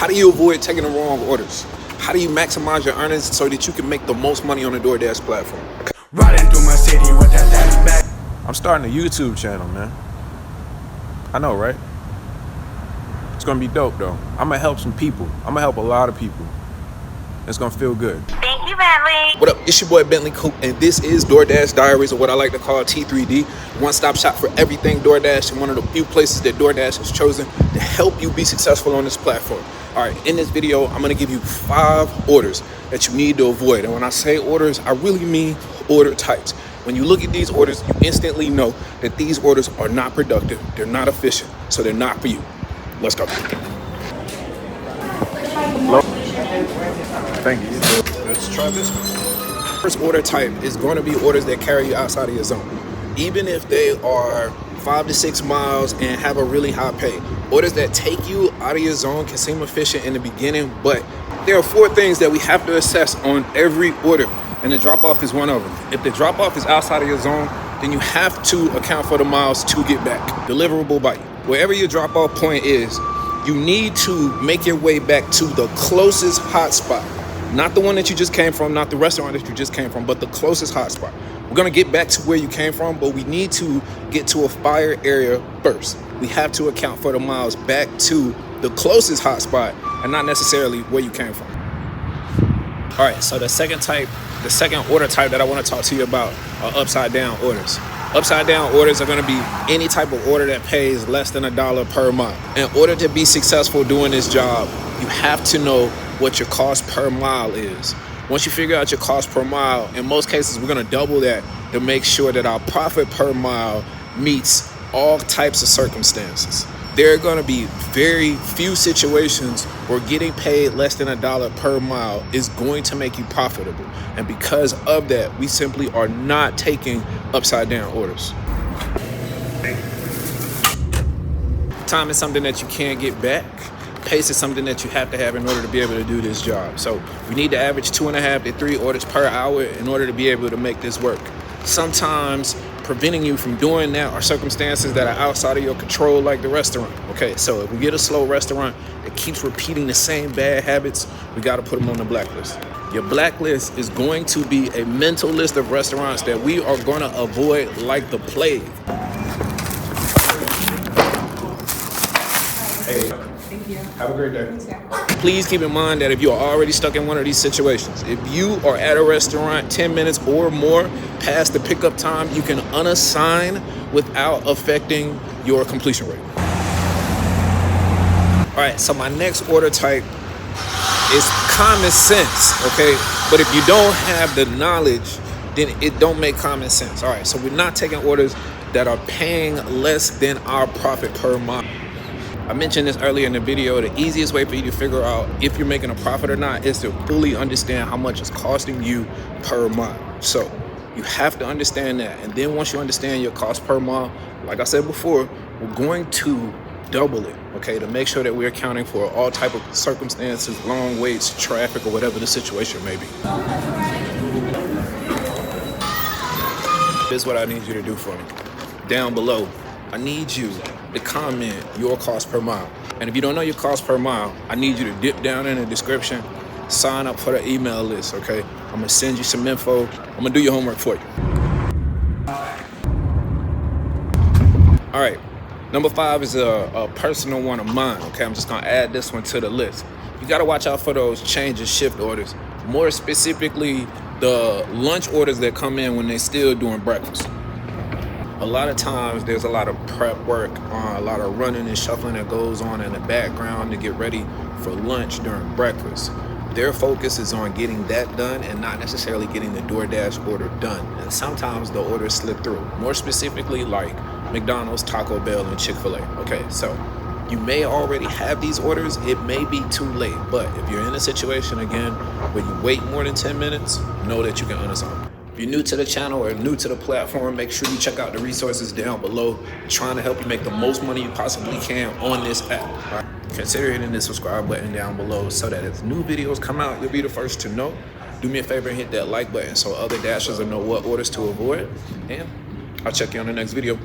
How do you avoid taking the wrong orders? How do you maximize your earnings so that you can make the most money on the DoorDash platform? Riding through my city with that daddy back. I'm starting a YouTube channel, man. I know, right? It's gonna be dope, though. I'm gonna help some people. I'm gonna help a lot of people. It's gonna feel good. Thank you, Bentley. What up? It's your boy Bentley Koup, and this is DoorDash Diaries, or what I like to call T3D. One-stop shop for everything DoorDash, and one of the few places that DoorDash has chosen to help you be successful on this platform. All right, in this video, I'm gonna give you 5 orders that you need to avoid. And when I say orders, I really mean order types. When you look at these orders, you instantly know that these orders are not productive, they're not efficient, so they're not for you. Let's go. Hello? Thank you. Let's try this one. First order type is going to be orders that carry you outside of your zone. Even if they are 5 to 6 miles and have a really high pay. Orders that take you out of your zone can seem efficient in the beginning, but there are 4 things that we have to assess on every order, and the drop-off is one of them. If the drop-off is outside of your zone, then you have to account for the miles to get back. Deliverable by you. Wherever your drop-off point is, you need to make your way back to the closest hotspot. Not the one that you just came from, not the restaurant that you just came from, but the closest hotspot. We're gonna get back to where you came from, but we need to get to a fire area first. We have to account for the miles back to the closest hotspot and not necessarily where you came from. All right, so the second order type that I wanna talk to you about are upside down orders. Upside down orders are gonna be any type of order that pays less than $1 per mile. In order to be successful doing this job, you have to know what your cost per mile is. Once you figure out your cost per mile, in most cases, we're gonna double that to make sure that our profit per mile meets all types of circumstances. There are gonna be very few situations where getting paid less than $1 per mile is going to make you profitable. And because of that, we simply are not taking upside down orders. Time is something that you can't get back. Pace is something that you have to have in order to be able to do this job. So we need to average 2.5 to 3 orders per hour in order to be able to make this work. Sometimes preventing you from doing that are circumstances that are outside of your control, like the restaurant. Okay, so if we get a slow restaurant that keeps repeating the same bad habits, we got to put them on the blacklist. Your blacklist is going to be a mental list of restaurants that we are going to avoid like the plague. Hey. Thank you. Have a great day. Thanks, Please keep in mind that if you are already stuck in one of these situations, if you are at a restaurant 10 minutes or more past the pickup time, you can unassign without affecting your completion rate. All right, so my next order type is common sense, okay? But if you don't have the knowledge, then it don't make common sense. All right, so we're not taking orders that are paying less than our profit per mile. I mentioned this earlier in the video. The easiest way for you to figure out if you're making a profit or not is to fully understand how much it's costing you per mile. So you have to understand that. And then once you understand your cost per mile, like I said before, we're going to double it, okay, to make sure that we're accounting for all type of circumstances, long waits, traffic, or whatever the situation may be. This is what I need you to do for me. Down below, I need you to comment your cost per mile. And if you don't know your cost per mile, I need you to dip down in the description, sign up for the email list, okay? I'm gonna send you some info. I'm gonna do your homework for you. All right, number 5 is a personal one of mine, okay? I'm just gonna add this one to the list. You gotta watch out for those change and shift orders. More specifically, the lunch orders that come in when they're still doing breakfast. A lot of times there's a lot of prep work, a lot of running and shuffling that goes on in the background to get ready for lunch during breakfast. Their focus is on getting that done and not necessarily getting the DoorDash order done. And sometimes the orders slip through. More specifically, like McDonald's, Taco Bell, and Chick-fil-A. Okay, so you may already have these orders. It may be too late, but if you're in a situation again where you wait more than 10 minutes, know that you can unassign. If you're new to the channel or new to the platform, make sure you check out the resources down below. I'm trying to help you make the most money you possibly can on this app. Right? Consider hitting the subscribe button down below so that if new videos come out, you'll be the first to know. Do me a favor and hit that like button so other dashers will know what orders to avoid. And I'll check you on the next video.